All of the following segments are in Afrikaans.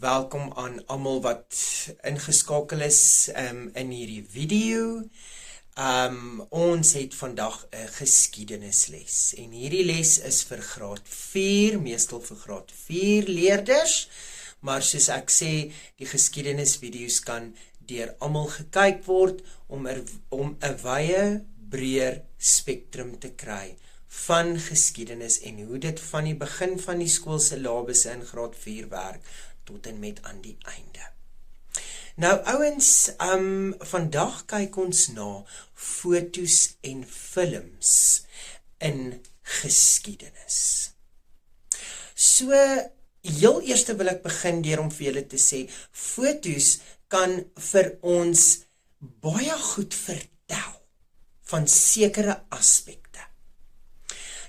welkom aan almal wat ingeskakel is in hierdie video. Ons het vandag 'n geskiedenisles en hierdie les is vir graad 4, meestal vir graad 4 leerders, maar soos ek sê, die geskiedenisvideo's kan deur almal gekyk word om 'n wye, breër spektrum te kry van geskiedenis en hoe dit van die begin van die skoolsyllabusse in graad 4 werk tot en met aan die einde. Nou ouens, vandag kyk ons na fotos en films in geskiedenis. So, heel eers wil ek begin deur om vir julle te sê, fotos kan vir ons baie goed vertel van sekere aspekte.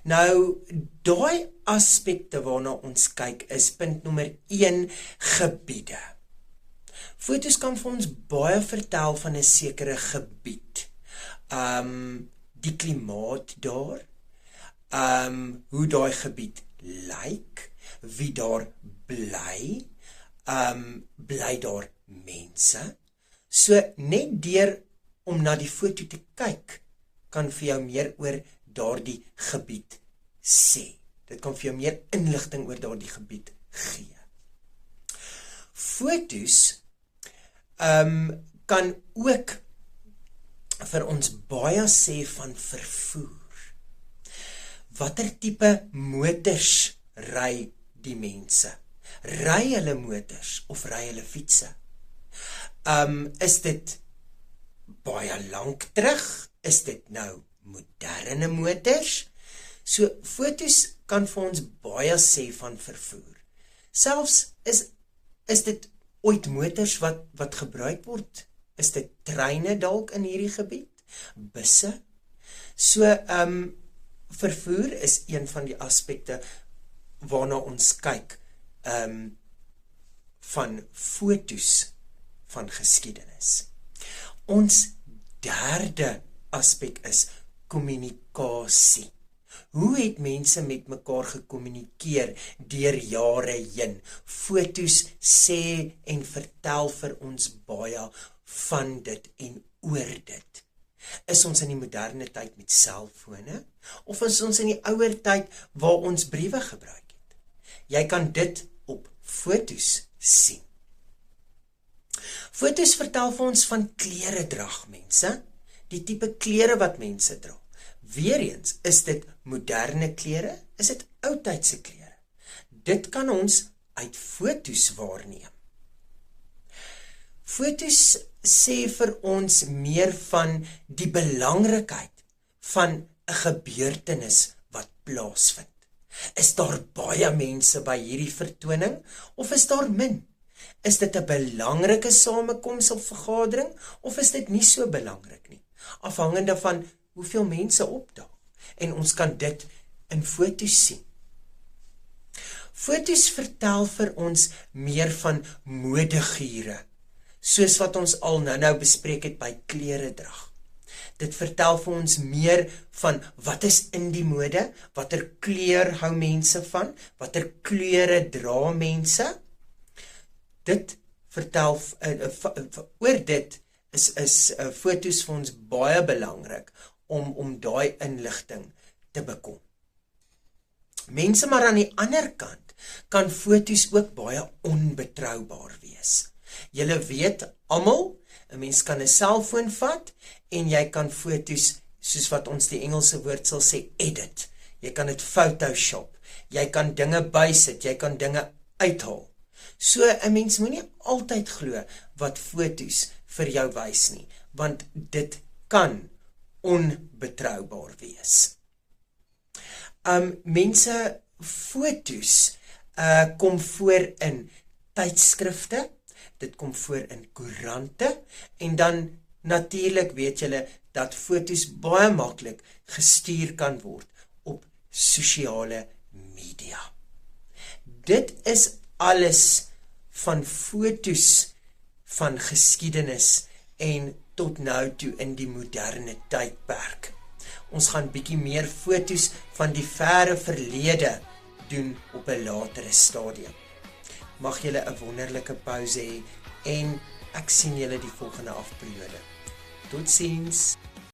Nou, daai aspekte waarna ons kyk is punt nommer 1, gebiede. Fotos kan vir ons baie vertel van 'n sekere gebied. Die klimaat daar, hoe daai gebied lyk, wie daar bly, bly daar mense. So, net deur om na die foto te kyk, kan vir jou meer oor daardie gebied sê. Dit kan vir jou meer inligting oor daardie gebied gee. Fotos kan ook vir ons baie sê van vervoer. Watter tipe motors ry die mense? Ry hulle motors of ry hulle fietsse? Is dit baie lank terug? Is dit nou moderne motors? So, fotos kan vir ons baie sê van vervoer. Selfs is dit ooit motors wat gebruik word? Is dit treine dalk in hierdie gebied? Busse? So, vervoer is een van die aspekte waarna ons kyk van fotos van geskiedenis. Ons derde aspek is kommunikasie. Hoe het mense met mekaar gekommunikeer deur jare heen? Fotos sê en vertel vir ons baie van dit en oor dit. Is ons in die moderne tyd met selfone? Of is ons in die ouer tyd waar ons briewe gebruik het? Jy kan dit op fotos sien. Fotos vertel vir ons van kleredrag, mense. Die tipe klere wat mense dra. Weereens, is dit moderne klere? Is dit oudtydse klere? Dit kan ons uit fotos waarneem. Fotos sê vir ons meer van die belangrikheid van 'n gebeurtenis wat plaasvind. Is daar baie mense by hierdie vertoning of is daar min? Is dit 'n belangrike samekoms of vergadering of is dit nie so belangrik nie? Afhangende van hoeveel mense opdaag. En ons kan dit in fotos sien. Fotos vertel vir ons meer van modegure, soos wat ons al nou bespreek het by kleredrag. Dit vertel vir ons meer van wat is in die mode, watter kleur hou mense van, watter kleure dra mense. Dit vertel, oor dit is fotos vir ons baie belangrik om daai inligting te bekom. Mense maar aan die ander kant kan fotos ook baie onbetroubaar wees. Julle weet almal, 'n mens kan 'n selfoon vat en jy kan fotos, soos wat ons die Engelse woord sal sê, edit. Jy kan dit Photoshop. Jy kan dinge bysit, jy kan dinge uithaal. So 'n mens moenie altyd glo wat fotos vir jou wys nie, want dit kan onbetroubaar wees. Mense, fotos kom voor in tydskrifte, dit kom voor in koerante, en dan natuurlik weet julle dat fotos baie maklik gestuur kan word op sosiale media. Dit is alles van fotos van geskiedenis en tot nou toe in die moderne tydperk. Ons gaan bietjie meer fotos van die verre verlede doen op 'n latere stadium. mag julle 'n wonderlike pouse hê en ek sien julle die volgende afperiode. Totsiens.